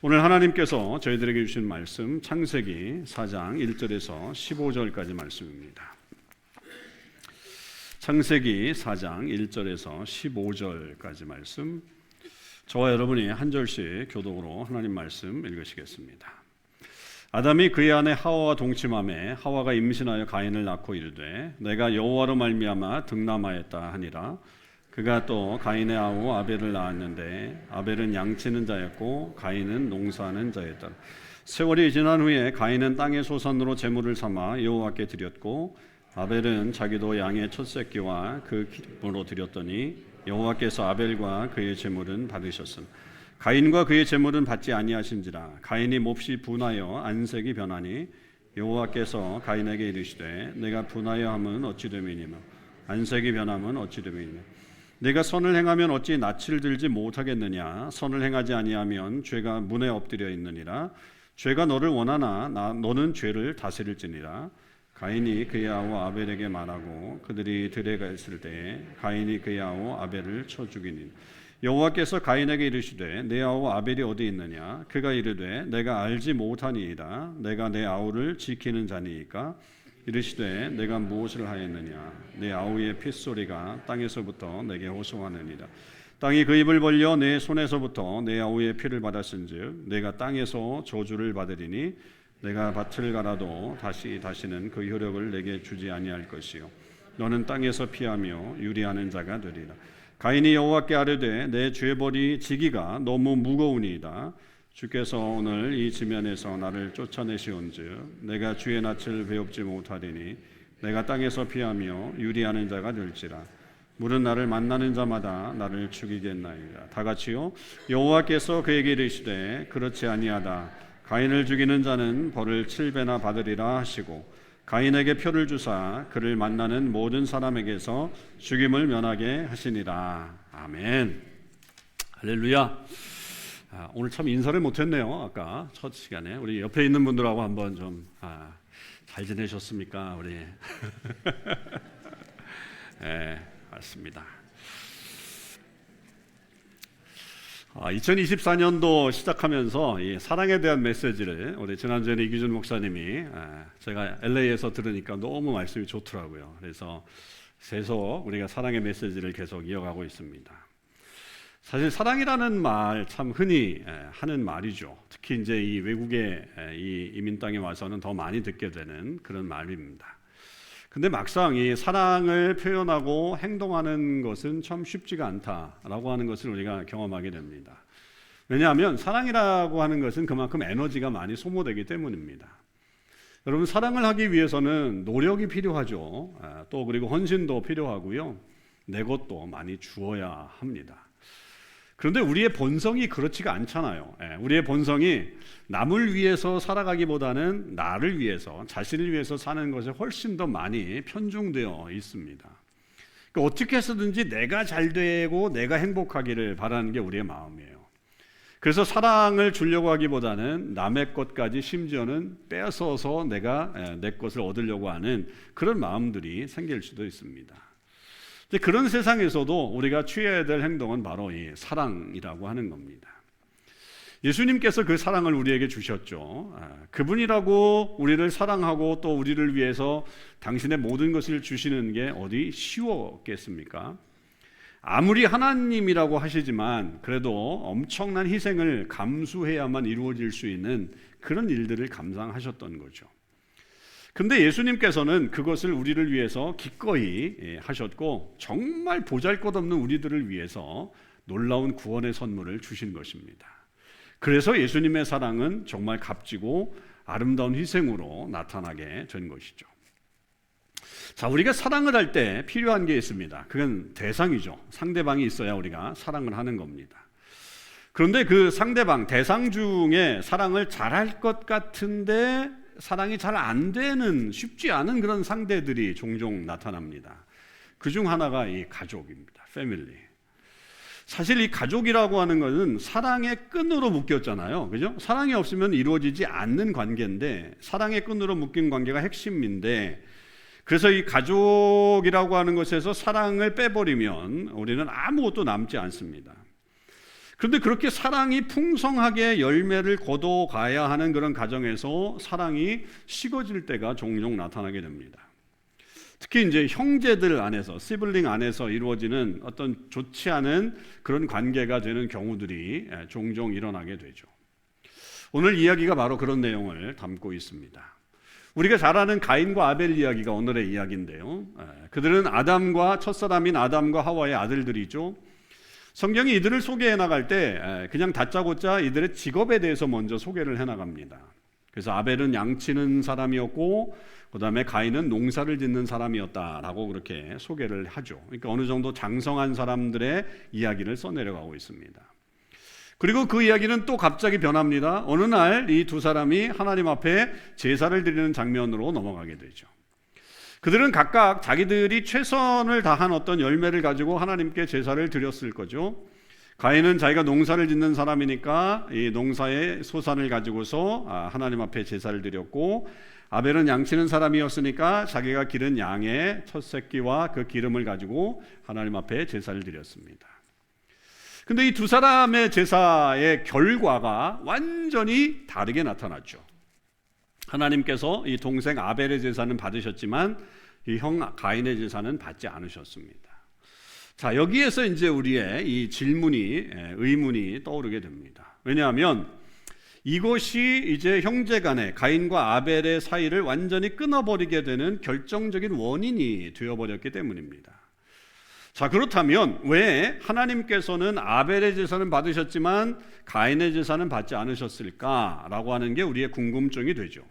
오늘 하나님께서 저희들에게 주신 말씀 창세기 4장 1절에서 15절까지 말씀입니다. 창세기 4장 1절에서 15절까지 말씀, 저와 여러분이 한 절씩 교독으로 하나님 말씀 읽으시겠습니다. 아담이 그의 아내 하와와 동침하매 하와가 임신하여 가인을 낳고 이르되 내가 여호와로 말미암아 득남하였다 하니라. 그가 또 가인의 아우 아벨을 낳았는데 아벨은 양치는 자였고 가인은 농사하는 자였다. 세월이 지난 후에 가인은 땅의 소산으로 제물을 삼아 여호와께 드렸고 아벨은 자기도 양의 첫 새끼와 그 기름으로 드렸더니 여호와께서 아벨과 그의 제물은 받으셨음. 가인과 그의 제물은 받지 아니하신지라. 가인이 몹시 분하여 안색이 변하니 여호와께서 가인에게 이르시되 내가 분하여 함은 어찌 됨이니며 안색이 변함은 어찌 됨이니며 내가 선을 행하면 어찌 낯을 들지 못하겠느냐. 선을 행하지 아니하면 죄가 문에 엎드려 있느니라. 죄가 너를 원하나 너는 죄를 다스릴지니라. 가인이 그의 아우 아벨에게 말하고 그들이 들에 갔을 때에 가인이 그의 아우 아벨을 쳐 죽이니 여호와께서 가인에게 이르시되 내 아우 아벨이 어디 있느냐? 그가 이르되 내가 알지 못하니이다. 내가 내 아우를 지키는 자니이까. 이르시되 내가 무엇을 하였느냐? 내 아우의 핏소리가 땅에서부터 내게 호소하느니라. 땅이 그 입을 벌려 내 손에서부터 내 아우의 피를 받았은즉 내가 땅에서 저주를 받으리니 내가 밭을 갈아도 다시는 그 효력을 내게 주지 아니할 것이요 너는 땅에서 피하며 유리하는 자가 되리라. 가인이 여호와께 아뢰되 내 죄벌이 지기가 너무 무거우니이다. 주께서 오늘 이 지면에서 나를 쫓아내시온즉 내가 주의 낯을 배웁지 못하리니 내가 땅에서 피하며 유리하는 자가 될지라. 물은 나를 만나는 자마다 나를 죽이겠나이다. 다 같이요. 여호와께서 그에게 이르시되 그렇지 아니하다. 가인을 죽이는 자는 벌을 7배나 받으리라 하시고 가인에게 표를 주사 그를 만나는 모든 사람에게서 죽임을 면하게 하시니라. 아멘. 할렐루야. 오늘 참 인사를 못했네요. 아까 첫 시간에 우리 옆에 있는 분들하고 한번 좀 잘 지내셨습니까? 우리 네, 맞습니다. 2024년도 시작하면서 이 사랑에 대한 메시지를 우리 지난주에 이규준 목사님이 제가 LA에서 들으니까 너무 말씀이 좋더라고요. 그래서 계속 우리가 사랑의 메시지를 계속 이어가고 있습니다. 사실 사랑이라는 말 참 흔히 하는 말이죠. 특히 이제 이 외국의 이 이민 땅에 와서는 더 많이 듣게 되는 그런 말입니다. 근데 막상 이 사랑을 표현하고 행동하는 것은 참 쉽지가 않다라고 하는 것을 우리가 경험하게 됩니다. 왜냐하면 사랑이라고 하는 것은 그만큼 에너지가 많이 소모되기 때문입니다. 여러분, 사랑을 하기 위해서는 노력이 필요하죠. 또 그리고 헌신도 필요하고요. 내 것도 많이 주어야 합니다. 그런데 우리의 본성이 그렇지가 않잖아요. 우리의 본성이 남을 위해서 살아가기보다는 나를 위해서, 자신을 위해서 사는 것에 훨씬 더 많이 편중되어 있습니다. 그러니까 어떻게 해서든지 내가 잘 되고 내가 행복하기를 바라는 게 우리의 마음이에요. 그래서 사랑을 주려고 하기보다는 남의 것까지 심지어는 뺏어서 내가 내 것을 얻으려고 하는 그런 마음들이 생길 수도 있습니다. 그런 세상에서도 우리가 취해야 될 행동은 바로 이 사랑이라고 하는 겁니다. 예수님께서 그 사랑을 우리에게 주셨죠. 그분이라고 우리를 사랑하고 또 우리를 위해서 당신의 모든 것을 주시는 게 어디 쉬웠겠습니까? 아무리 하나님이라고 하시지만 그래도 엄청난 희생을 감수해야만 이루어질 수 있는 그런 일들을 감당하셨던 거죠. 근데 예수님께서는 그것을 우리를 위해서 기꺼이 하셨고 정말 보잘것없는 우리들을 위해서 놀라운 구원의 선물을 주신 것입니다. 그래서 예수님의 사랑은 정말 값지고 아름다운 희생으로 나타나게 된 것이죠. 자, 우리가 사랑을 할 때 필요한 게 있습니다. 그건 대상이죠. 상대방이 있어야 우리가 사랑을 하는 겁니다. 그런데 그 상대방, 대상 중에 사랑을 잘할 것 같은데 사랑이 잘 안 되는, 쉽지 않은 그런 상대들이 종종 나타납니다. 그중 하나가 이 가족입니다. 패밀리. 사실 이 가족이라고 하는 것은 사랑의 끈으로 묶였잖아요. 그죠? 사랑이 없으면 이루어지지 않는 관계인데 사랑의 끈으로 묶인 관계가 핵심인데, 그래서 이 가족이라고 하는 것에서 사랑을 빼버리면 우리는 아무것도 남지 않습니다. 그런데 그렇게 사랑이 풍성하게 열매를 거둬가야 하는 그런 가정에서 사랑이 식어질 때가 종종 나타나게 됩니다. 특히 이제 형제들 안에서, 시블링 안에서 이루어지는 어떤 좋지 않은 그런 관계가 되는 경우들이 종종 일어나게 되죠. 오늘 이야기가 바로 그런 내용을 담고 있습니다. 우리가 잘 아는 가인과 아벨 이야기가 오늘의 이야기인데요. 그들은 아담과 첫사람인 아담과 하와의 아들들이죠. 성경이 이들을 소개해 나갈 때 그냥 다짜고짜 이들의 직업에 대해서 먼저 소개를 해 나갑니다. 그래서 아벨은 양치는 사람이었고 그 다음에 가인은 농사를 짓는 사람이었다라고 그렇게 소개를 하죠. 그러니까 어느 정도 장성한 사람들의 이야기를 써내려가고 있습니다. 그리고 그 이야기는 또 갑자기 변합니다. 어느 날 이 두 사람이 하나님 앞에 제사를 드리는 장면으로 넘어가게 되죠. 그들은 각각 자기들이 최선을 다한 어떤 열매를 가지고 하나님께 제사를 드렸을 거죠. 가인은 자기가 농사를 짓는 사람이니까 이 농사의 소산을 가지고서 하나님 앞에 제사를 드렸고, 아벨은 양치는 사람이었으니까 자기가 기른 양의 첫 새끼와 그 기름을 가지고 하나님 앞에 제사를 드렸습니다. 근데 이 두 사람의 제사의 결과가 완전히 다르게 나타났죠. 하나님께서 이 동생 아벨의 제사는 받으셨지만 이 형 가인의 제사는 받지 않으셨습니다. 자, 여기에서 이제 우리의 이 의문이 떠오르게 됩니다. 왜냐하면 이것이 이제 형제간의 가인과 아벨의 사이를 완전히 끊어버리게 되는 결정적인 원인이 되어버렸기 때문입니다. 자, 그렇다면 왜 하나님께서는 아벨의 제사는 받으셨지만 가인의 제사는 받지 않으셨을까라고 하는 게 우리의 궁금증이 되죠.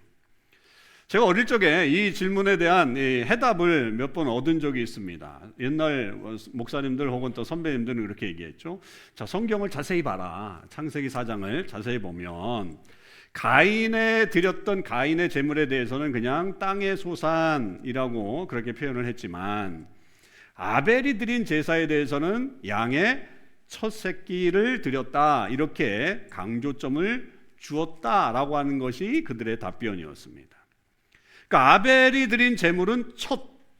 제가 어릴 적에 이 질문에 대한 해답을 몇 번 얻은 적이 있습니다. 옛날 목사님들 혹은 또 선배님들은 그렇게 얘기했죠. 자, 성경을 자세히 봐라. 창세기 4장을 자세히 보면 가인에 드렸던 가인의 제물에 대해서는 그냥 땅의 소산이라고 그렇게 표현을 했지만, 아벨이 드린 제사에 대해서는 양의 첫 새끼를 드렸다, 이렇게 강조점을 주었다라고 하는 것이 그들의 답변이었습니다. 그러니까 아벨이 드린 제물은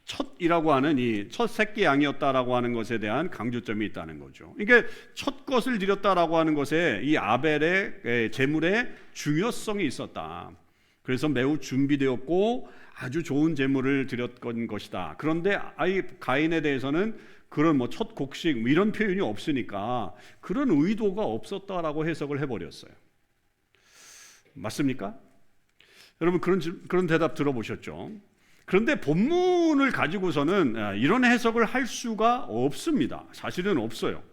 첫이라고 하는 이 첫 새끼 양이었다라고 하는 것에 대한 강조점이 있다는 거죠. 이게 첫 것을 드렸다라고 하는 것에 이 아벨의 제물의 중요성이 있었다. 그래서 매우 준비되었고 아주 좋은 제물을 드렸던 것이다. 그런데 가인에 대해서는 그런 첫 곡식 이런 표현이 없으니까 그런 의도가 없었다라고 해석을 해버렸어요. 맞습니까? 여러분 그런 대답 들어보셨죠? 그런데 본문을 가지고서는 이런 해석을 할 수가 없습니다. 사실은 없어요.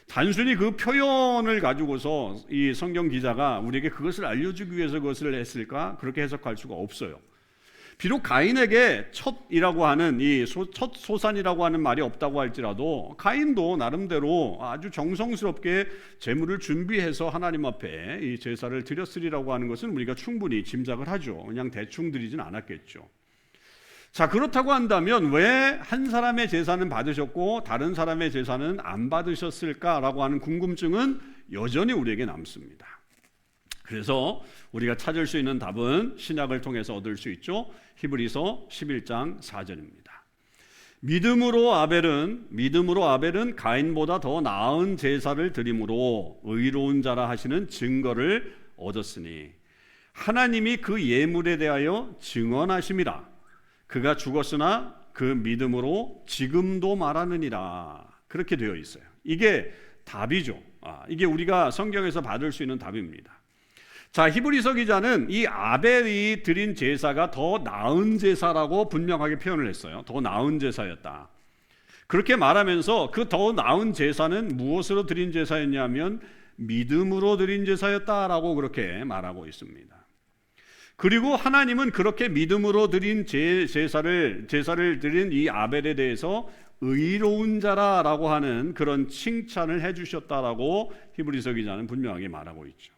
단순히 그 표현을 가지고서 이 성경 기자가 우리에게 그것을 알려주기 위해서 그것을 했을까? 그렇게 해석할 수가 없어요. 비록 가인에게 첫이라고 하는 첫 소산이라고 하는 말이 없다고 할지라도 가인도 나름대로 아주 정성스럽게 제물을 준비해서 하나님 앞에 이 제사를 드렸으리라고 하는 것은 우리가 충분히 짐작을 하죠. 그냥 대충 드리진 않았겠죠. 자, 그렇다고 한다면 왜 한 사람의 제사는 받으셨고 다른 사람의 제사는 안 받으셨을까라고 하는 궁금증은 여전히 우리에게 남습니다. 그래서 우리가 찾을 수 있는 답은 신약을 통해서 얻을 수 있죠. 히브리서 11장 4절입니다. 믿음으로 아벨은 가인보다 더 나은 제사를 드림으로 의로운 자라 하시는 증거를 얻었으니 하나님이 그 예물에 대하여 증언하심이라. 그가 죽었으나 그 믿음으로 지금도 말하느니라. 그렇게 되어 있어요. 이게 답이죠. 이게 우리가 성경에서 받을 수 있는 답입니다. 자, 히브리서 기자는 이 아벨이 드린 제사가 더 나은 제사라고 분명하게 표현을 했어요. 더 나은 제사였다. 그렇게 말하면서 그 더 나은 제사는 무엇으로 드린 제사였냐면 믿음으로 드린 제사였다라고 그렇게 말하고 있습니다. 그리고 하나님은 그렇게 믿음으로 드린 제사를 드린 이 아벨에 대해서 의로운 자라라고 하는 그런 칭찬을 해주셨다라고 히브리서 기자는 분명하게 말하고 있죠.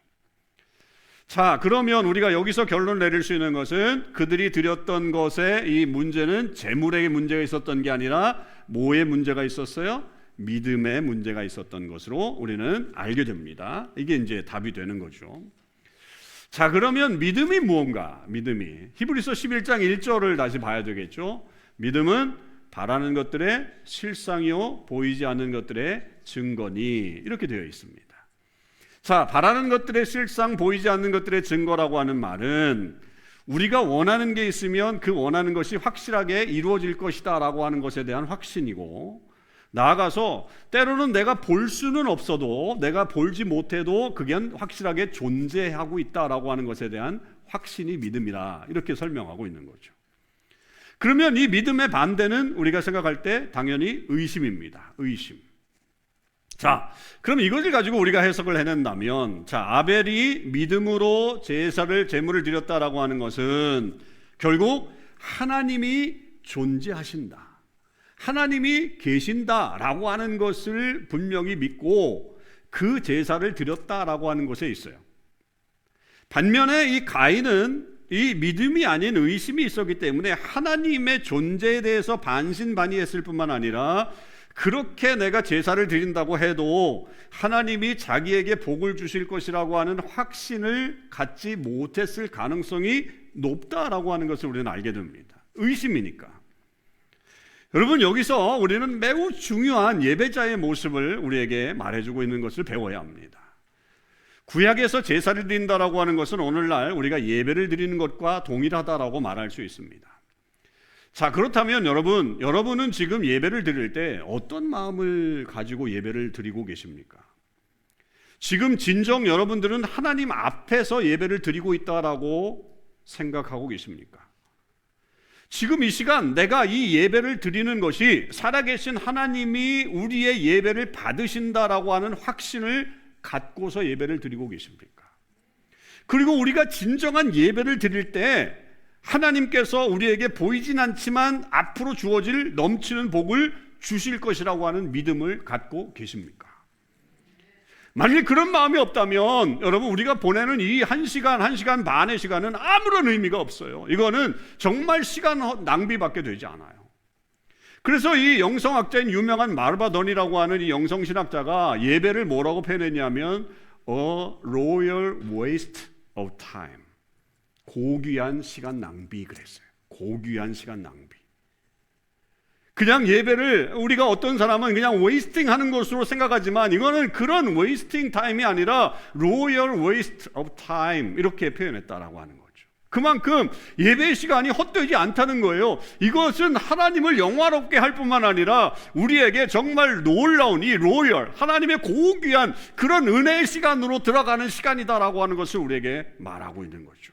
자, 그러면 우리가 여기서 결론을 내릴 수 있는 것은 그들이 드렸던 것의 이 문제는 제물의 문제가 있었던 게 아니라 뭐의 문제가 있었어요? 믿음의 문제가 있었던 것으로 우리는 알게 됩니다. 이게 이제 답이 되는 거죠. 자, 그러면 믿음이 무언가? 히브리서 11장 1절을 다시 봐야 되겠죠. 믿음은 바라는 것들의 실상이요 보이지 않는 것들의 증거니, 이렇게 되어 있습니다. 자, 바라는 것들의 실상, 보이지 않는 것들의 증거라고 하는 말은 우리가 원하는 게 있으면 그 원하는 것이 확실하게 이루어질 것이다 라고 하는 것에 대한 확신이고, 나아가서 때로는 내가 볼 수는 없어도, 내가 볼지 못해도 그게 확실하게 존재하고 있다라고 하는 것에 대한 확신이 믿음이라, 이렇게 설명하고 있는 거죠. 그러면 이 믿음의 반대는 우리가 생각할 때 당연히 의심입니다. 의심. 자, 그럼 이것을 가지고 우리가 해석을 해낸다면, 자, 아벨이 믿음으로 제물을 드렸다라고 하는 것은 결국 하나님이 존재하신다, 하나님이 계신다라고 하는 것을 분명히 믿고 그 제사를 드렸다라고 하는 것에 있어요. 반면에 이 가인은 이 믿음이 아닌 의심이 있었기 때문에 하나님의 존재에 대해서 반신반의했을 뿐만 아니라 그렇게 내가 제사를 드린다고 해도 하나님이 자기에게 복을 주실 것이라고 하는 확신을 갖지 못했을 가능성이 높다라고 하는 것을 우리는 알게 됩니다. 의심이니까. 여러분, 여기서 우리는 매우 중요한 예배자의 모습을 우리에게 말해주고 있는 것을 배워야 합니다. 구약에서 제사를 드린다라고 하는 것은 오늘날 우리가 예배를 드리는 것과 동일하다라고 말할 수 있습니다. 자, 그렇다면 여러분은 지금 예배를 드릴 때 어떤 마음을 가지고 예배를 드리고 계십니까? 지금 진정 여러분들은 하나님 앞에서 예배를 드리고 있다라고 생각하고 계십니까? 지금 이 시간 내가 이 예배를 드리는 것이 살아계신 하나님이 우리의 예배를 받으신다라고 하는 확신을 갖고서 예배를 드리고 계십니까? 그리고 우리가 진정한 예배를 드릴 때 하나님께서 우리에게 보이진 않지만 앞으로 주어질 넘치는 복을 주실 것이라고 하는 믿음을 갖고 계십니까? 만일 그런 마음이 없다면 여러분, 우리가 보내는 이 1시간 반의 시간은 아무런 의미가 없어요. 이거는 정말 시간 낭비밖에 되지 않아요. 그래서 이 영성학자인 유명한 마르바돈이라고 하는 이 영성신학자가 예배를 뭐라고 표현했냐면 A royal waste of time, 고귀한 시간 낭비 그랬어요. 고귀한 시간 낭비. 그냥 예배를 우리가 어떤 사람은 그냥 웨이스팅 하는 것으로 생각하지만 이거는 그런 웨이스팅 타임이 아니라 royal waste of time 이렇게 표현했다라고 하는 거죠. 그만큼 예배의 시간이 헛되지 않다는 거예요. 이것은 하나님을 영화롭게 할 뿐만 아니라 우리에게 정말 놀라운 이 로열, 하나님의 고귀한 그런 은혜의 시간으로 들어가는 시간이다라고 하는 것을 우리에게 말하고 있는 거죠.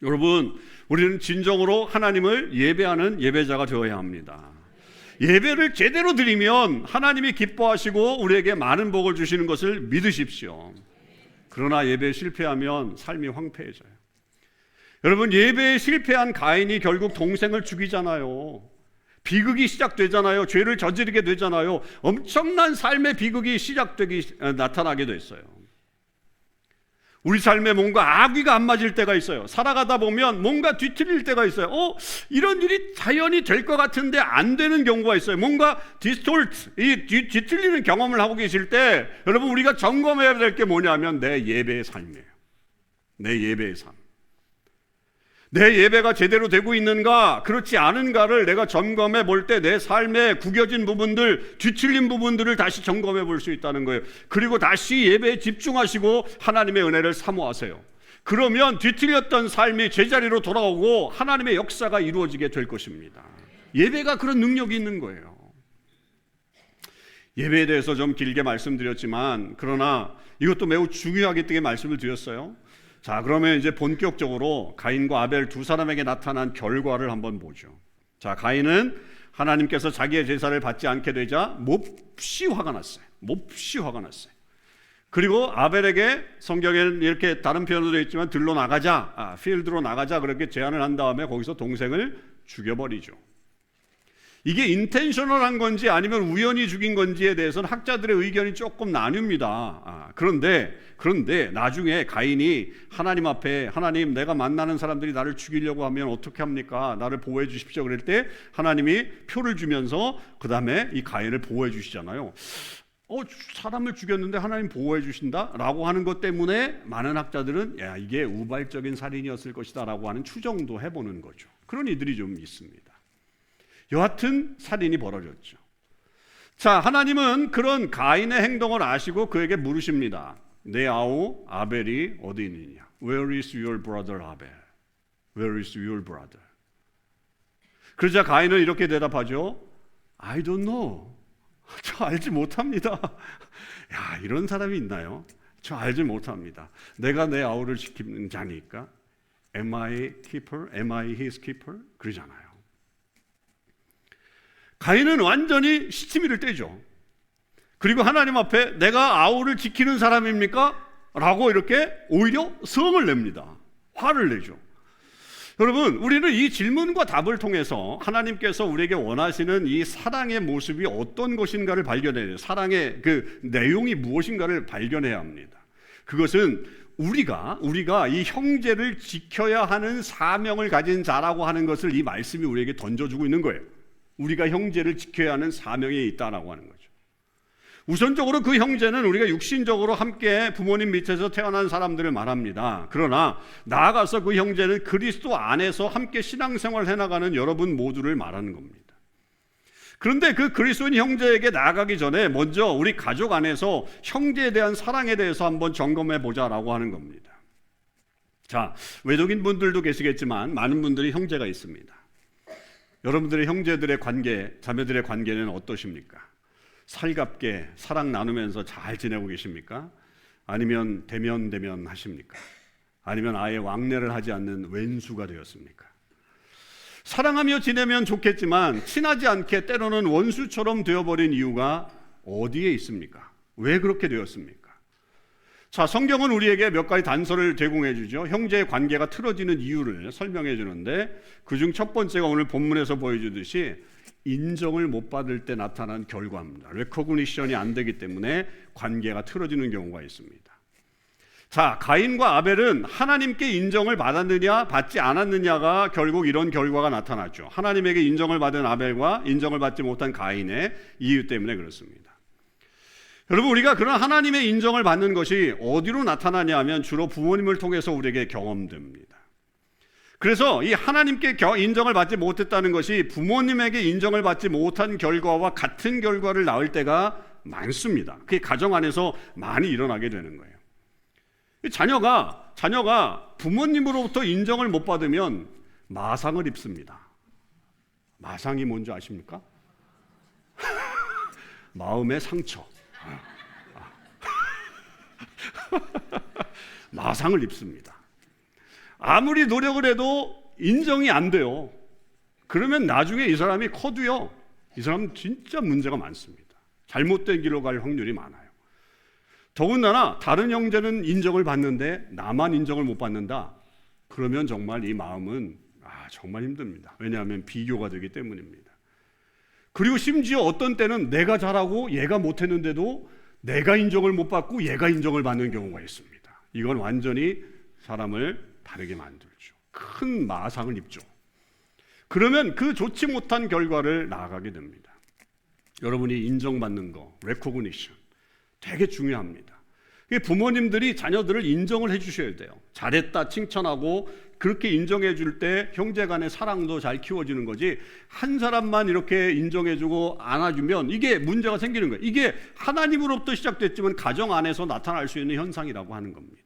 여러분, 우리는 진정으로 하나님을 예배하는 예배자가 되어야 합니다. 예배를 제대로 드리면 하나님이 기뻐하시고 우리에게 많은 복을 주시는 것을 믿으십시오. 그러나 예배에 실패하면 삶이 황폐해져요. 여러분, 예배에 실패한 가인이 결국 동생을 죽이잖아요. 비극이 시작되잖아요. 죄를 저지르게 되잖아요. 엄청난 삶의 비극이 나타나게 됐어요. 우리 삶에 뭔가 악귀가 안 맞을 때가 있어요. 살아가다 보면 뭔가 뒤틀릴 때가 있어요. 이런 일이 자연히 될 것 같은데 안 되는 경우가 있어요. 뭔가 뒤틀리는 경험을 하고 계실 때 여러분, 우리가 점검해야 될 게 뭐냐면 내 예배의 삶이에요. 내 예배의 삶. 내 예배가 제대로 되고 있는가, 그렇지 않은가를 내가 점검해 볼 때 내 삶의 구겨진 부분들, 뒤틀린 부분들을 다시 점검해 볼 수 있다는 거예요. 그리고 다시 예배에 집중하시고 하나님의 은혜를 사모하세요. 그러면 뒤틀렸던 삶이 제자리로 돌아오고 하나님의 역사가 이루어지게 될 것입니다. 예배가 그런 능력이 있는 거예요. 예배에 대해서 좀 길게 말씀드렸지만 그러나 이것도 매우 중요하기 때문에 말씀을 드렸어요. 자, 그러면 이제 본격적으로 가인과 아벨 두 사람에게 나타난 결과를 한번 보죠. 자, 가인은 하나님께서 자기의 제사를 받지 않게 되자 몹시 화가 났어요. 몹시 화가 났어요. 그리고 아벨에게 성경에는 이렇게 다른 표현도 되어 있지만 들로 나가자, 필드로 나가자 그렇게 제안을 한 다음에 거기서 동생을 죽여버리죠. 이게 인텐셔널한 건지 아니면 우연히 죽인 건지에 대해서는 학자들의 의견이 조금 나뉩니다. 그런데 나중에 가인이 하나님 앞에, 하나님, 내가 만나는 사람들이 나를 죽이려고 하면 어떻게 합니까? 나를 보호해 주십시오. 그럴 때 하나님이 표를 주면서 그 다음에 이 가인을 보호해 주시잖아요. 사람을 죽였는데 하나님 보호해 주신다? 라고 하는 것 때문에 많은 학자들은 이게 우발적인 살인이었을 것이다 라고 하는 추정도 해보는 거죠. 그런 이들이 좀 있습니다. 여하튼 살인이 벌어졌죠. 자, 하나님은 그런 가인의 행동을 아시고 그에게 물으십니다. 내 아우 아벨이 어디 있느냐? Where is your brother Abel? Where is your brother? 그러자 가인은 이렇게 대답하죠. I don't know. 저 알지 못합니다. 야, 이런 사람이 있나요? 저 알지 못합니다. 내가 내 아우를 지키는 자니까. Am I keeper? Am I his keeper? 그러잖아요. 가인은 완전히 시치미를 떼죠. 그리고 하나님 앞에 내가 아우를 지키는 사람입니까? 라고 이렇게 오히려 성을 냅니다. 화를 내죠. 여러분, 우리는 이 질문과 답을 통해서 하나님께서 우리에게 원하시는 이 사랑의 모습이 어떤 것인가를 발견해야 돼요. 사랑의 그 내용이 무엇인가를 발견해야 합니다. 그것은 우리가 이 형제를 지켜야 하는 사명을 가진 자라고 하는 것을 이 말씀이 우리에게 던져주고 있는 거예요. 우리가 형제를 지켜야 하는 사명에 있다라고 하는 거죠. 우선적으로 그 형제는 우리가 육신적으로 함께 부모님 밑에서 태어난 사람들을 말합니다. 그러나 나아가서 그 형제는 그리스도 안에서 함께 신앙생활을 해나가는 여러분 모두를 말하는 겁니다. 그런데 그 그리스도인 형제에게 나아가기 전에 먼저 우리 가족 안에서 형제에 대한 사랑에 대해서 한번 점검해 보자라고 하는 겁니다. 자, 외국인 분들도 계시겠지만 많은 분들이 형제가 있습니다. 여러분들의 형제들의 관계, 자매들의 관계는 어떠십니까? 살갑게 사랑 나누면서 잘 지내고 계십니까? 아니면 대면 하십니까? 아니면 아예 왕래를 하지 않는 왼수가 되었습니까? 사랑하며 지내면 좋겠지만 친하지 않게 때로는 원수처럼 되어버린 이유가 어디에 있습니까? 왜 그렇게 되었습니까? 자, 성경은 우리에게 몇 가지 단서를 제공해 주죠. 형제의 관계가 틀어지는 이유를 설명해 주는데 그중 첫 번째가 오늘 본문에서 보여주듯이 인정을 못 받을 때 나타난 결과입니다. 레코그니션이 안 되기 때문에 관계가 틀어지는 경우가 있습니다. 자, 가인과 아벨은 하나님께 인정을 받았느냐 받지 않았느냐가 결국 이런 결과가 나타났죠. 하나님에게 인정을 받은 아벨과 인정을 받지 못한 가인의 이유 때문에 그렇습니다. 여러분, 우리가 그런 하나님의 인정을 받는 것이 어디로 나타나냐 하면 주로 부모님을 통해서 우리에게 경험됩니다. 그래서 이 하나님께 인정을 받지 못했다는 것이 부모님에게 인정을 받지 못한 결과와 같은 결과를 낳을 때가 많습니다. 그게 가정 안에서 많이 일어나게 되는 거예요. 자녀가 부모님으로부터 인정을 못 받으면 마상을 입습니다. 마상이 뭔지 아십니까? 마음의 상처. 마상을 입습니다. 아무리 노력을 해도 인정이 안 돼요. 그러면 나중에 이 사람이 커도요, 이 사람은 진짜 문제가 많습니다. 잘못된 길로 갈 확률이 많아요. 더군다나 다른 형제는 인정을 받는데 나만 인정을 못 받는다. 그러면 정말 이 마음은 정말 힘듭니다. 왜냐하면 비교가 되기 때문입니다. 그리고 심지어 어떤 때는 내가 잘하고 얘가 못했는데도 내가 인정을 못 받고 얘가 인정을 받는 경우가 있습니다. 이건 완전히 사람을 다르게 만들죠. 큰 마상을 입죠. 그러면 그 좋지 못한 결과를 나아가게 됩니다. 여러분이 인정받는 거, 레코그니션 되게 중요합니다. 부모님들이 자녀들을 인정을 해주셔야 돼요. 잘했다 칭찬하고 그렇게 인정해 줄 때 형제 간의 사랑도 잘 키워지는 거지, 한 사람만 이렇게 인정해주고 안아주면 이게 문제가 생기는 거예요. 이게 하나님으로부터 시작됐지만 가정 안에서 나타날 수 있는 현상이라고 하는 겁니다.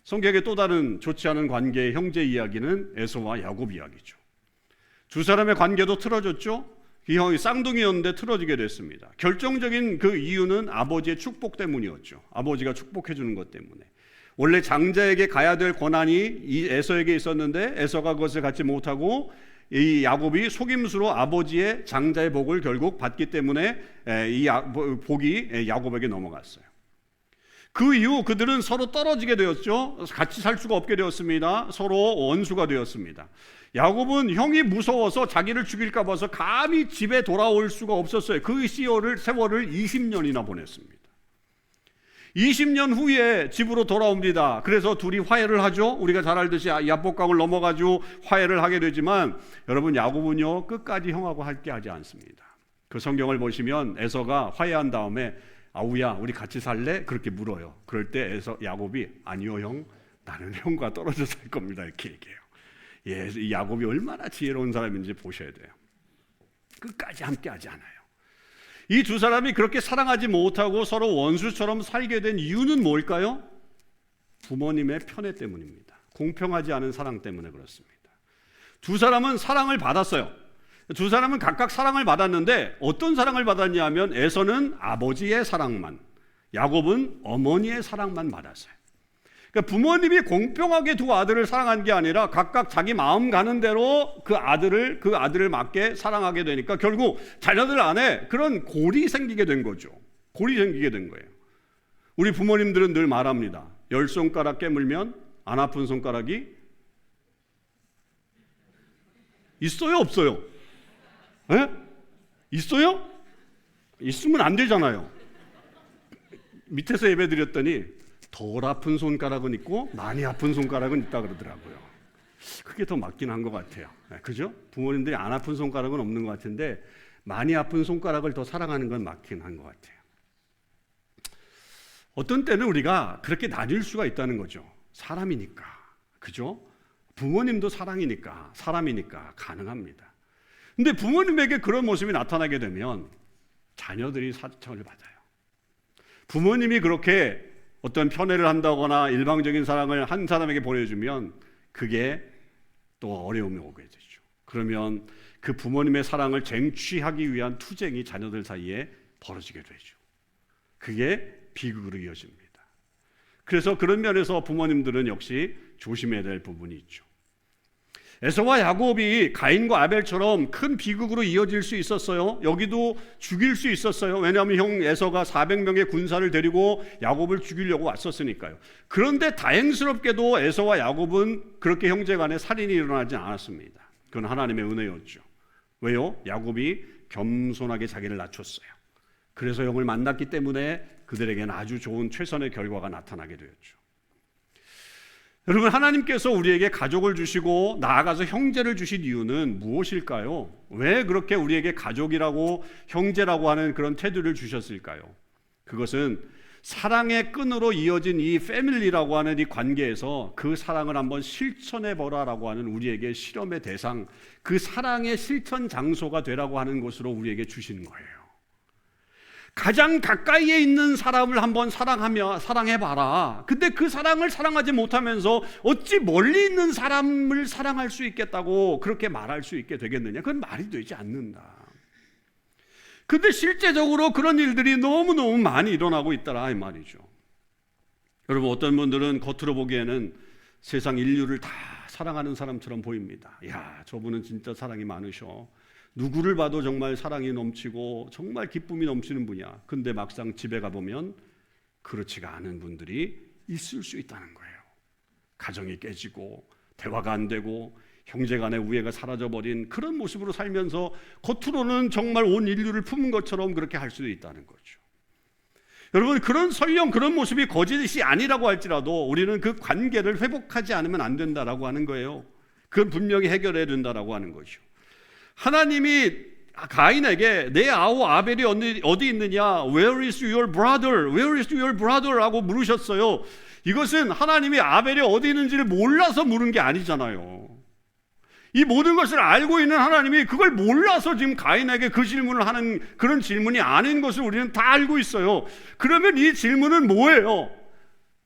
성경의 또 다른 좋지 않은 관계의 형제 이야기는 에서와 야곱 이야기죠. 두 사람의 관계도 틀어졌죠. 이 형이 쌍둥이였는데 틀어지게 됐습니다. 결정적인 그 이유는 아버지의 축복 때문이었죠. 아버지가 축복해 주는 것 때문에. 원래 장자에게 가야 될 권한이 이 에서에게 있었는데 에서가 그것을 갖지 못하고 이 야곱이 속임수로 아버지의 장자의 복을 결국 받기 때문에 이 복이 야곱에게 넘어갔어요. 그 이후 그들은 서로 떨어지게 되었죠. 같이 살 수가 없게 되었습니다. 서로 원수가 되었습니다. 야곱은 형이 무서워서 자기를 죽일까 봐서 감히 집에 돌아올 수가 없었어요. 그 세월을 20년이나 보냈습니다. 20년 후에 집으로 돌아옵니다. 그래서 둘이 화해를 하죠. 우리가 잘 알듯이 야복강을 넘어가지고 화해를 하게 되지만 여러분, 야곱은요 끝까지 형하고 함께 하지 않습니다. 그 성경을 보시면 에서가 화해한 다음에 아우야 우리 같이 살래? 그렇게 물어요. 그럴 때 야곱이 아니요 형, 나는 형과 떨어져 살 겁니다 이렇게 얘기해요. 이 야곱이 얼마나 지혜로운 사람인지 보셔야 돼요. 끝까지 함께 하지 않아요. 이 두 사람이 그렇게 사랑하지 못하고 서로 원수처럼 살게 된 이유는 뭘까요? 부모님의 편애 때문입니다. 공평하지 않은 사랑 때문에 그렇습니다. 두 사람은 사랑을 받았어요. 두 사람은 각각 사랑을 받았는데 어떤 사랑을 받았냐 하면 에서는 아버지의 사랑만, 야곱은 어머니의 사랑만 받았어요. 그러니까 부모님이 공평하게 두 아들을 사랑한 게 아니라 각각 자기 마음 가는 대로 그 아들을 맞게 사랑하게 되니까 결국 자녀들 안에 그런 골이 생기게 된 거죠. 골이 생기게 된 거예요. 우리 부모님들은 늘 말합니다. 10손가락 깨물면 안 아픈 손가락이 있어요, 없어요? 에? 있어요? 있으면 안 되잖아요. 밑에서 예배 드렸더니 덜 아픈 손가락은 있고 많이 아픈 손가락은 있다 그러더라고요. 그게 더 맞긴 한 것 같아요. 그죠? 부모님들이 안 아픈 손가락은 없는 것 같은데 많이 아픈 손가락을 더 사랑하는 건 맞긴 한 것 같아요. 어떤 때는 우리가 그렇게 나뉠 수가 있다는 거죠. 사람이니까. 그죠? 부모님도 사랑이니까, 사람이니까 가능합니다. 근데 부모님에게 그런 모습이 나타나게 되면 자녀들이 상처를 받아요. 부모님이 그렇게 어떤 편애를 한다거나 일방적인 사랑을 한 사람에게 보내주면 그게 또 어려움이 오게 되죠. 그러면 그 부모님의 사랑을 쟁취하기 위한 투쟁이 자녀들 사이에 벌어지게 되죠. 그게 비극으로 이어집니다. 그래서 그런 면에서 부모님들은 역시 조심해야 될 부분이 있죠. 에서와 야곱이 가인과 아벨처럼 큰 비극으로 이어질 수 있었어요. 여기도 죽일 수 있었어요. 왜냐하면 형 에서가 400명의 군사를 데리고 야곱을 죽이려고 왔었으니까요. 그런데 다행스럽게도 에서와 야곱은 그렇게 형제간에 살인이 일어나지 않았습니다. 그건 하나님의 은혜였죠. 왜요? 야곱이 겸손하게 자기를 낮췄어요. 그래서 형을 만났기 때문에 그들에게는 아주 좋은 최선의 결과가 나타나게 되었죠. 여러분, 하나님께서 우리에게 가족을 주시고 나아가서 형제를 주신 이유는 무엇일까요? 왜 그렇게 우리에게 가족이라고 형제라고 하는 그런 태도를 주셨을까요? 그것은 사랑의 끈으로 이어진 이 패밀리라고 하는 이 관계에서 그 사랑을 한번 실천해 보라라고 하는 우리에게 실험의 대상, 그 사랑의 실천 장소가 되라고 하는 것으로 우리에게 주시는 거예요. 가장 가까이에 있는 사람을 한번 사랑해봐라. 근데 그 사랑을 사랑하지 못하면서 어찌 멀리 있는 사람을 사랑할 수 있겠다고 그렇게 말할 수 있게 되겠느냐? 그건 말이 되지 않는다. 근데 실제적으로 그런 일들이 너무너무 많이 일어나고 있더라 이 말이죠. 여러분, 어떤 분들은 겉으로 보기에는 세상 인류를 다 사랑하는 사람처럼 보입니다. 야, 저분은 진짜 사랑이 많으셔. 누구를 봐도 정말 사랑이 넘치고 정말 기쁨이 넘치는 분이야. 근데 막상 집에 가보면 그렇지가 않은 분들이 있을 수 있다는 거예요. 가정이 깨지고 대화가 안 되고 형제간의 우애가 사라져버린 그런 모습으로 살면서 겉으로는 정말 온 인류를 품은 것처럼 그렇게 할 수도 있다는 거죠. 여러분, 그런 설령 그런 모습이 거짓이 아니라고 할지라도 우리는 그 관계를 회복하지 않으면 안 된다라고 하는 거예요. 그건 분명히 해결해야 된다라고 하는 거죠. 하나님이 가인에게 내 아우 아벨이 어디 있느냐? Where is your brother? Where is your brother? 라고 물으셨어요. 이것은 하나님이 아벨이 어디 있는지를 몰라서 물은 게 아니잖아요. 이 모든 것을 알고 있는 하나님이 그걸 몰라서 지금 가인에게 그 질문을 하는 그런 질문이 아닌 것을 우리는 다 알고 있어요. 그러면 이 질문은 뭐예요?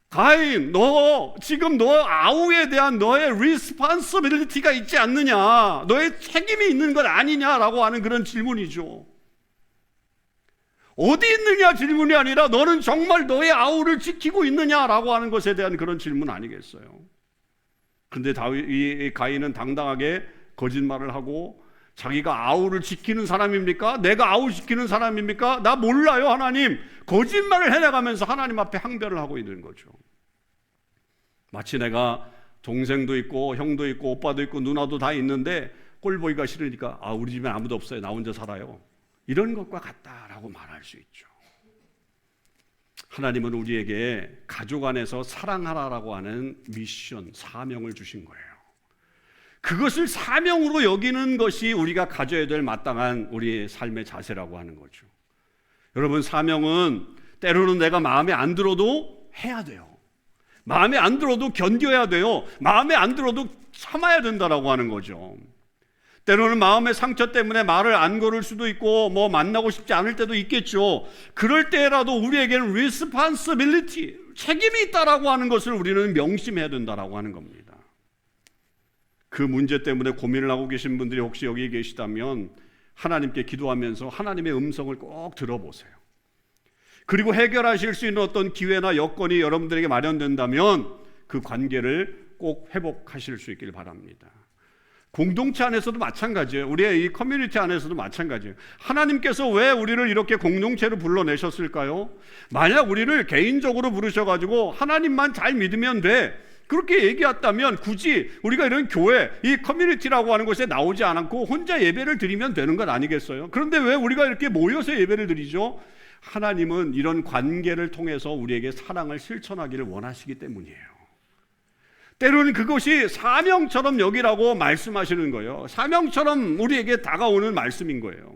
가인, 너 지금 너 아우에 대한 너의 responsibility가 있지 않느냐? 너의 책임이 있는 것 아니냐라고 하는 그런 질문이죠. 어디 있느냐 질문이 아니라 너는 정말 너의 아우를 지키고 있느냐라고 하는 것에 대한 그런 질문 아니겠어요? 근데 이 가인은 당당하게 거짓말을 하고 자기가 아우를 지키는 사람입니까? 내가 아우 지키는 사람입니까? 나 몰라요 하나님. 거짓말을 해나가면서 하나님 앞에 항변을 하고 있는 거죠. 마치 내가 동생도 있고 형도 있고 오빠도 있고 누나도 다 있는데 꼴 보기가 싫으니까 우리 집엔 아무도 없어요. 나 혼자 살아요. 이런 것과 같다라고 말할 수 있죠. 하나님은 우리에게 가족 안에서 사랑하라라고 하는 미션, 사명을 주신 거예요. 그것을 사명으로 여기는 것이 우리가 가져야 될 마땅한 우리의 삶의 자세라고 하는 거죠. 여러분, 사명은 때로는 내가 마음에 안 들어도 해야 돼요. 마음에 안 들어도 견뎌야 돼요. 마음에 안 들어도 참아야 된다라고 하는 거죠. 때로는 마음의 상처 때문에 말을 안 걸을 수도 있고 만나고 싶지 않을 때도 있겠죠. 그럴 때라도 우리에게는 responsibility, 책임이 있다라고 하는 것을 우리는 명심해야 된다라고 하는 겁니다. 그 문제 때문에 고민을 하고 계신 분들이 혹시 여기 계시다면 하나님께 기도하면서 하나님의 음성을 꼭 들어보세요. 그리고 해결하실 수 있는 어떤 기회나 여건이 여러분들에게 마련된다면 그 관계를 꼭 회복하실 수 있길 바랍니다. 공동체 안에서도 마찬가지예요. 우리의 이 커뮤니티 안에서도 마찬가지예요. 하나님께서 왜 우리를 이렇게 공동체로 불러내셨을까요? 만약 우리를 개인적으로 부르셔가지고 하나님만 잘 믿으면 돼, 그렇게 얘기했다면 굳이 우리가 이런 교회, 이 커뮤니티라고 하는 곳에 나오지 않고 혼자 예배를 드리면 되는 것 아니겠어요? 그런데 왜 우리가 이렇게 모여서 예배를 드리죠? 하나님은 이런 관계를 통해서 우리에게 사랑을 실천하기를 원하시기 때문이에요. 때로는 그것이 사명처럼 여기라고 말씀하시는 거예요. 사명처럼 우리에게 다가오는 말씀인 거예요.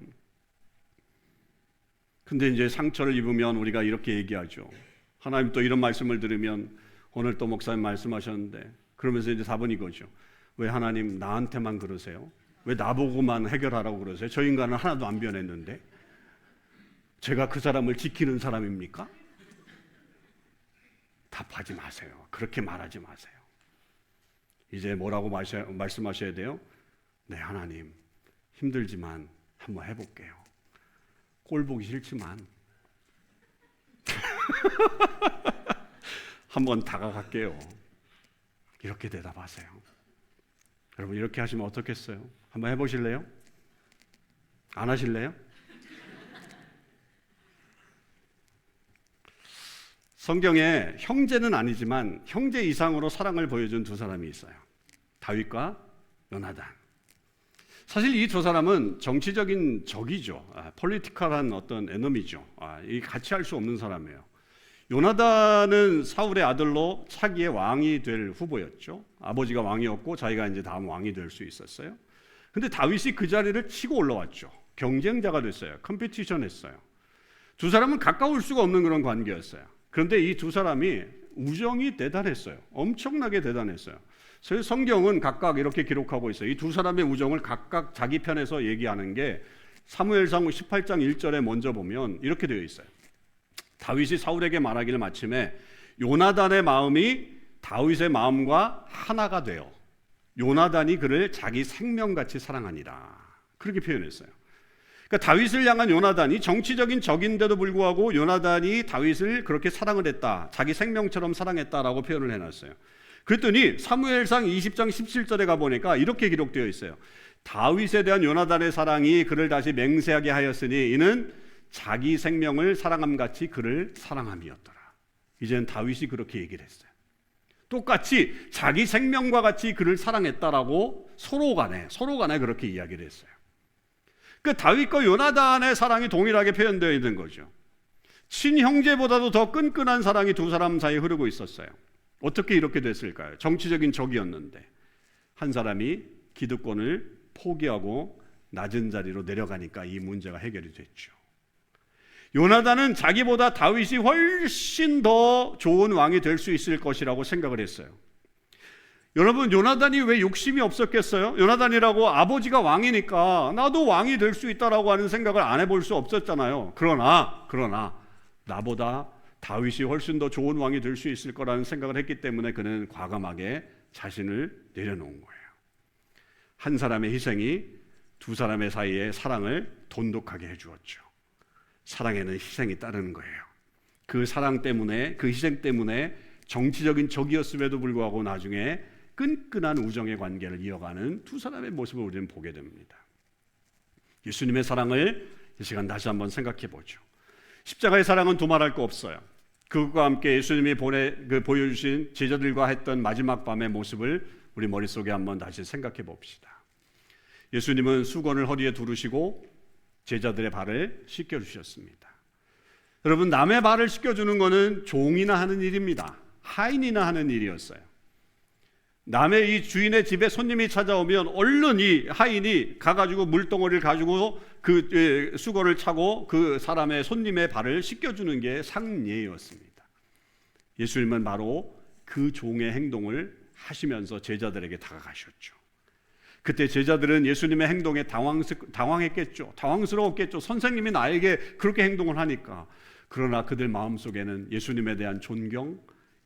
근데 이제 상처를 입으면 우리가 이렇게 얘기하죠. 하나님 또 이런 말씀을 들으면 오늘 또 목사님 말씀하셨는데, 그러면서 이제 답은 이거죠. 왜 하나님 나한테만 그러세요? 왜 나보고만 해결하라고 그러세요? 저 인간은 하나도 안 변했는데 제가 그 사람을 지키는 사람입니까? 답하지 마세요. 그렇게 말하지 마세요. 이제 뭐라고 말씀하셔야 돼요? 네, 하나님 힘들지만 한번 해볼게요. 꼴 보기 싫지만 한번 다가갈게요. 이렇게 대답하세요. 여러분 이렇게 하시면 어떻겠어요? 한번 해보실래요? 안 하실래요? 성경에 형제는 아니지만 형제 이상으로 사랑을 보여준 두 사람이 있어요. 다윗과 요나단. 사실 이 두 사람은 정치적인 적이죠. 폴리티컬한 어떤 에너미죠. 이 같이 할 수 없는 사람이에요. 요나단은 사울의 아들로 차기의 왕이 될 후보였죠. 아버지가 왕이었고 자기가 이제 다음 왕이 될 수 있었어요. 근데 다윗이 그 자리를 치고 올라왔죠. 경쟁자가 됐어요. 컴피티션 했어요. 두 사람은 가까울 수가 없는 그런 관계였어요. 그런데 이 두 사람이 우정이 대단했어요. 엄청나게 대단했어요. 그래서 성경은 각각 이렇게 기록하고 있어요. 이 두 사람의 우정을 각각 자기 편에서 얘기하는 게 사무엘상 18장 1절에 먼저 보면 이렇게 되어 있어요. 다윗이 사울에게 말하기를 마침에 요나단의 마음이 다윗의 마음과 하나가 되어 요나단이 그를 자기 생명같이 사랑하니라. 그렇게 표현했어요. 그러니까 다윗을 향한 요나단이 정치적인 적인데도 불구하고 요나단이 다윗을 그렇게 사랑을 했다. 자기 생명처럼 사랑했다라고 표현을 해놨어요. 그랬더니 사무엘상 20장 17절에 가보니까 이렇게 기록되어 있어요. 다윗에 대한 요나단의 사랑이 그를 다시 맹세하게 하였으니 이는 자기 생명을 사랑함같이 그를 사랑함이었더라. 이제는 다윗이 그렇게 얘기를 했어요. 똑같이 자기 생명과 같이 그를 사랑했다라고 서로 간에 그렇게 이야기를 했어요. 그 다윗과 요나단의 사랑이 동일하게 표현되어 있는 거죠. 친형제보다도 더 끈끈한 사랑이 두 사람 사이에 흐르고 있었어요. 어떻게 이렇게 됐을까요? 정치적인 적이었는데 한 사람이 기득권을 포기하고 낮은 자리로 내려가니까 이 문제가 해결이 됐죠. 요나단은 자기보다 다윗이 훨씬 더 좋은 왕이 될 수 있을 것이라고 생각을 했어요. 여러분, 요나단이 왜 욕심이 없었겠어요? 요나단이라고 아버지가 왕이니까 나도 왕이 될 수 있다라고 하는 생각을 안 해볼 수 없었잖아요. 그러나 나보다 다윗이 훨씬 더 좋은 왕이 될 수 있을 거라는 생각을 했기 때문에 그는 과감하게 자신을 내려놓은 거예요. 한 사람의 희생이 두 사람의 사이의 사랑을 돈독하게 해주었죠. 사랑에는 희생이 따르는 거예요. 그 사랑 때문에, 그 희생 때문에 정치적인 적이었음에도 불구하고 나중에 끈끈한 우정의 관계를 이어가는 두 사람의 모습을 우리는 보게 됩니다. 예수님의 사랑을 이 시간 다시 한번 생각해 보죠. 십자가의 사랑은 두말할 거 없어요. 그것과 함께 예수님이 보여주신 제자들과 했던 마지막 밤의 모습을 우리 머릿속에 한번 다시 생각해 봅시다. 예수님은 수건을 허리에 두르시고 제자들의 발을 씻겨주셨습니다. 여러분, 남의 발을 씻겨주는 것은 종이나 하는 일입니다. 하인이나 하는 일이었어요. 남의 이 주인의 집에 손님이 찾아오면 얼른 이 하인이 가가지고 물덩어리를 가지고 그 수건을 차고 그 사람의 손님의 발을 씻겨주는 게 상례였습니다. 예수님은 바로 그 종의 행동을 하시면서 제자들에게 다가가셨죠. 그때 제자들은 예수님의 행동에 당황했겠죠. 당황스러웠겠죠. 선생님이 나에게 그렇게 행동을 하니까. 그러나 그들 마음속에는 예수님에 대한 존경,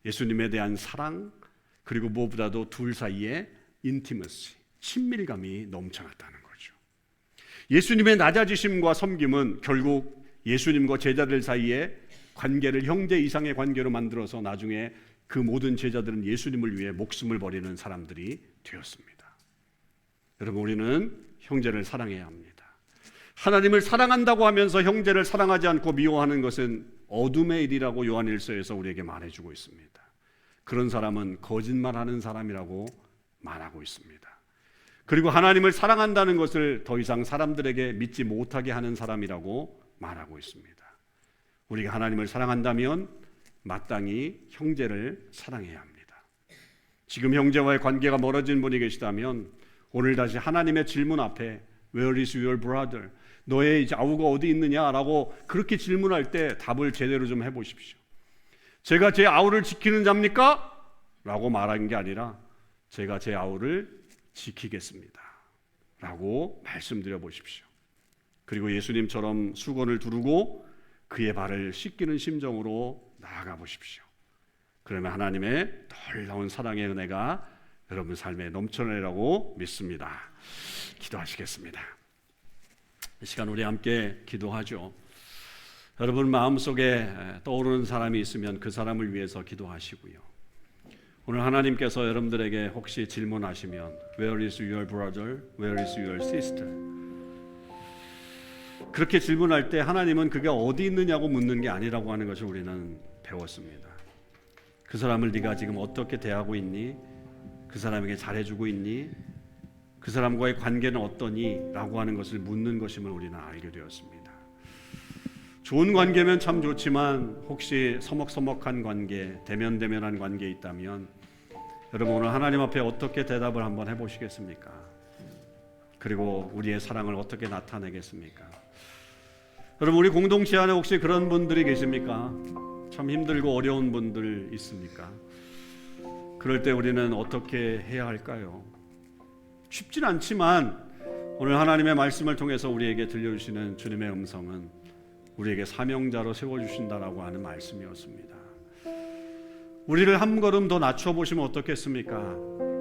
예수님에 대한 사랑, 그리고 무엇보다도 둘 사이에 인티머시, 친밀감이 넘쳐났다는 거죠. 예수님의 낮아지심과 섬김은 결국 예수님과 제자들 사이에 관계를 형제 이상의 관계로 만들어서 나중에 그 모든 제자들은 예수님을 위해 목숨을 버리는 사람들이 되었습니다. 여러분, 우리는 형제를 사랑해야 합니다. 하나님을 사랑한다고 하면서 형제를 사랑하지 않고 미워하는 것은 어둠의 일이라고 요한일서에서 우리에게 말해주고 있습니다. 그런 사람은 거짓말하는 사람이라고 말하고 있습니다. 그리고 하나님을 사랑한다는 것을 더 이상 사람들에게 믿지 못하게 하는 사람이라고 말하고 있습니다. 우리가 하나님을 사랑한다면 마땅히 형제를 사랑해야 합니다. 지금 형제와의 관계가 멀어진 분이 계시다면 오늘 다시 하나님의 질문 앞에 Where is your brother? 너의 아우가 어디 있느냐라고 그렇게 질문할 때 답을 제대로 좀 해보십시오. 제가 제 아우를 지키는 자입니까? 라고 말한 게 아니라 제가 제 아우를 지키겠습니다 라고 말씀드려 보십시오. 그리고 예수님처럼 수건을 두르고 그의 발을 씻기는 심정으로 나아가 보십시오. 그러면 하나님의 놀라운 사랑의 은혜가 여러분 삶에 넘쳐나리라고 믿습니다. 기도하시겠습니다. 이 시간 우리 함께 기도하죠. 여러분 마음속에 떠오르는 사람이 있으면 그 사람을 위해서 기도하시고요. 오늘 하나님께서 여러분들에게 혹시 질문하시면 Where is your brother? Where is your sister? 그렇게 질문할 때 하나님은 그게 어디 있느냐고 묻는 게 아니라고 하는 것을 우리는 배웠습니다. 그 사람을 네가 지금 어떻게 대하고 있니? 그 사람에게 잘해주고 있니? 그 사람과의 관계는 어떠니? 라고 하는 것을 묻는 것임을 우리는 알게 되었습니다. 좋은 관계면 참 좋지만 혹시 서먹서먹한 관계, 대면대면한 관계에 있다면 여러분 오늘 하나님 앞에 어떻게 대답을 한번 해보시겠습니까? 그리고 우리의 사랑을 어떻게 나타내겠습니까? 여러분 우리 공동체 안에 혹시 그런 분들이 계십니까? 참 힘들고 어려운 분들 있습니까? 그럴 때 우리는 어떻게 해야 할까요? 쉽진 않지만 오늘 하나님의 말씀을 통해서 우리에게 들려주시는 주님의 음성은 우리에게 사명자로 세워주신다라고 하는 말씀이었습니다. 우리를 한 걸음 더 낮춰보시면 어떻겠습니까?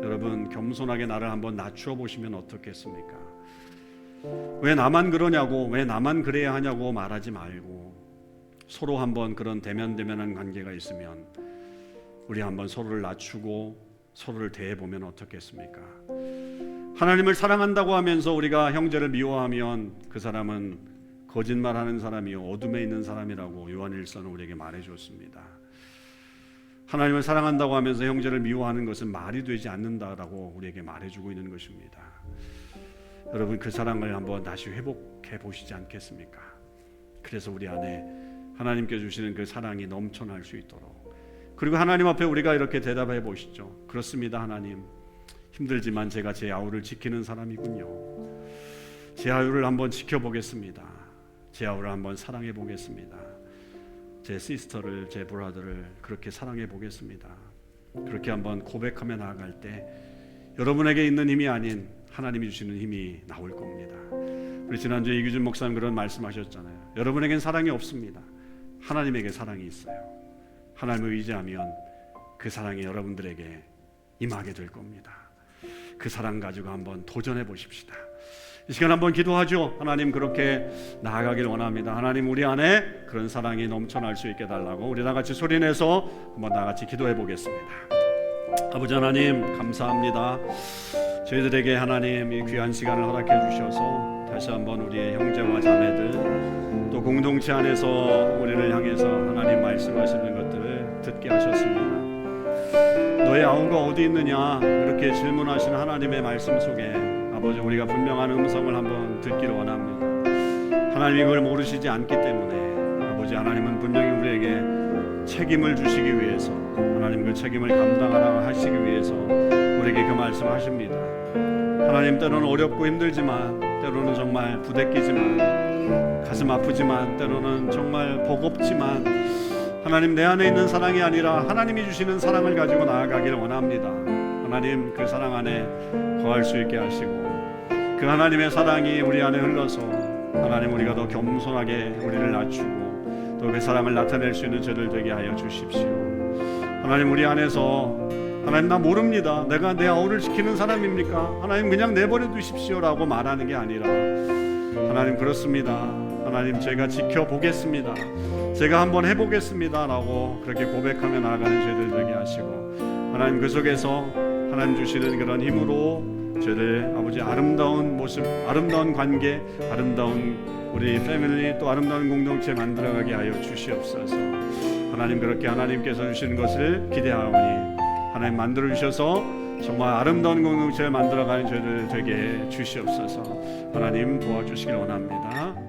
여러분 겸손하게 나를 한번 낮춰보시면 어떻겠습니까? 왜 나만 그러냐고, 왜 나만 그래야 하냐고 말하지 말고 서로 한번 그런 대면대면한 관계가 있으면 우리 한번 서로를 낮추고 서로를 대해보면 어떻겠습니까? 하나님을 사랑한다고 하면서 우리가 형제를 미워하면 그 사람은 거짓말하는 사람이요 어둠에 있는 사람이라고 요한일서는 우리에게 말해줬습니다. 하나님을 사랑한다고 하면서 형제를 미워하는 것은 말이 되지 않는다라고 우리에게 말해주고 있는 것입니다. 여러분 그 사랑을 한번 다시 회복해 보시지 않겠습니까? 그래서 우리 안에 하나님께 주시는 그 사랑이 넘쳐날 수 있도록, 그리고 하나님 앞에 우리가 이렇게 대답해 보시죠. 그렇습니다 하나님, 힘들지만 제가 제 아우를 지키는 사람이군요. 제 아우를 한번 지켜보겠습니다. 제 아우를 한번 사랑해 보겠습니다. 제 시스터를, 제 브라더를 그렇게 사랑해 보겠습니다. 그렇게 한번 고백하며 나아갈 때 여러분에게 있는 힘이 아닌 하나님이 주시는 힘이 나올 겁니다. 우리 지난주에 이규준 목사님 그런 말씀하셨잖아요. 여러분에겐 사랑이 없습니다. 하나님에게 사랑이 있어요. 하나님을 의지하면 그 사랑이 여러분들에게 임하게 될 겁니다. 그 사랑 가지고 한번 도전해 보십시다. 이 시간 한번 기도하죠. 하나님 그렇게 나아가길 원합니다. 하나님 우리 안에 그런 사랑이 넘쳐날 수 있게 달라고 우리 다 같이 소리내서 한번 다 같이 기도해 보겠습니다. 아버지 하나님 감사합니다. 저희들에게 하나님 이 귀한 시간을 허락해 주셔서 다시 한번 우리의 형제와 자매들 또 공동체 안에서 우리를 향해서 하나님 말씀하시는 것들을 듣게 하셨습니다. 너의 아우가 어디 있느냐 이렇게 질문하시는 하나님의 말씀 속에 아버지 우리가 분명한 음성을 한번 듣기를 원합니다. 하나님이 그걸 모르시지 않기 때문에 아버지 하나님은 분명히 우리에게 책임을 주시기 위해서, 하나님 그 책임을 감당하라 하시기 위해서 우리에게 그 말씀하십니다. 하나님 때로는 어렵고 힘들지만, 때로는 정말 부대끼지만, 가슴 아프지만, 때로는 정말 버겁지만 하나님 내 안에 있는 사랑이 아니라 하나님이 주시는 사랑을 가지고 나아가기를 원합니다. 하나님 그 사랑 안에 거할 수 있게 하시고 그 하나님의 사랑이 우리 안에 흘러서 하나님 우리가 더 겸손하게 우리를 낮추고 또 그 사랑을 나타낼 수 있는 저들 되게 하여 주십시오. 하나님 우리 안에서 하나님 나 모릅니다. 내가 내 아우를 지키는 사람입니까? 하나님 그냥 내버려 두십시오라고 말하는 게 아니라 하나님 그렇습니다. 하나님 제가 지켜보겠습니다. 제가 한번 해보겠습니다 라고 그렇게 고백하며 나아가는 저희들 되게 하시고 하나님 그 속에서 하나님 주시는 그런 힘으로 저희들 아버지 아름다운 모습, 아름다운 관계, 아름다운 우리 패밀리 또 아름다운 공동체 만들어가게 하여 주시옵소서. 하나님 그렇게 하나님께서 주시는 것을 기대하오니 하나님 만들어 주셔서 정말 아름다운 공동체를 만들어가는 저희들 되게 주시옵소서. 하나님 도와주시길 원합니다.